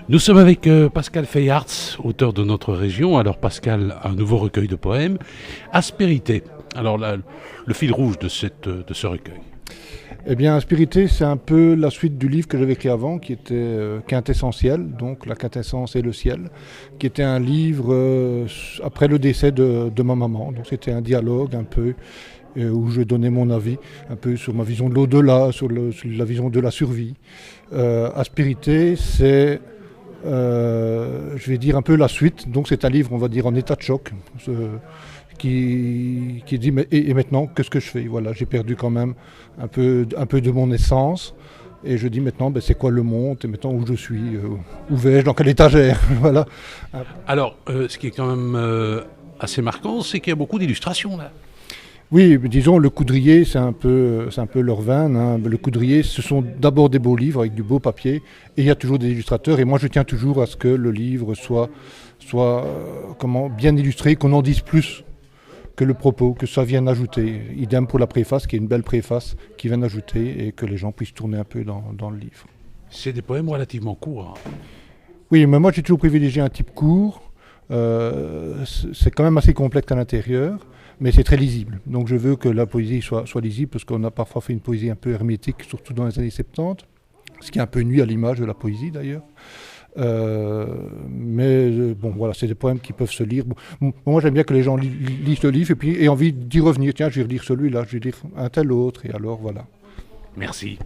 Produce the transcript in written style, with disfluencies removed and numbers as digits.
Nous sommes avec Pascal Feyarts, auteur de Notre Région. Alors Pascal, un nouveau recueil de poèmes, Aspérité. Alors le fil rouge de ce recueil. Eh bien, Aspérité, c'est un peu la suite du livre que j'avais écrit avant, qui était Quintessentiel, donc La quintessence et le ciel, qui était un livre après le décès de ma maman. Donc c'était un dialogue un peu où je donnais mon avis un peu sur ma vision de l'au-delà, sur la vision de la survie. Aspérité, c'est, je vais dire, un peu la suite. Donc c'est un livre, on va dire, en état de choc. Qui dit et maintenant qu'est-ce que je fais? Voilà, j'ai perdu quand même un peu de mon essence et je dis maintenant c'est quoi le monde et maintenant où je suis, où vais-je, dans quelle étagère? Voilà. Alors ce qui est quand même assez marquant, c'est qu'il y a beaucoup d'illustrations là. Oui, disons le Coudrier, c'est un peu leur veine. Hein. Le Coudrier, ce sont d'abord des beaux livres avec du beau papier et il y a toujours des illustrateurs et moi je tiens toujours à ce que le livre soit bien illustré, qu'on en dise plus que le propos, que ça vienne ajouter. Idem pour la préface, qui est une belle préface, qui vient ajouter et que les gens puissent tourner un peu dans le livre. C'est des poèmes relativement courts. Hein. Oui, mais moi j'ai toujours privilégié un type court. C'est quand même assez complexe à l'intérieur, mais c'est très lisible. Donc je veux que la poésie soit lisible, parce qu'on a parfois fait une poésie un peu hermétique, surtout dans les années 70, ce qui a un peu nuit à l'image de la poésie d'ailleurs. Bon voilà, c'est des poèmes qui peuvent se lire. Bon, moi j'aime bien que les gens lisent le livre et puis aient envie d'y revenir. Tiens, je vais relire celui-là, je vais lire un tel autre et alors voilà. Merci.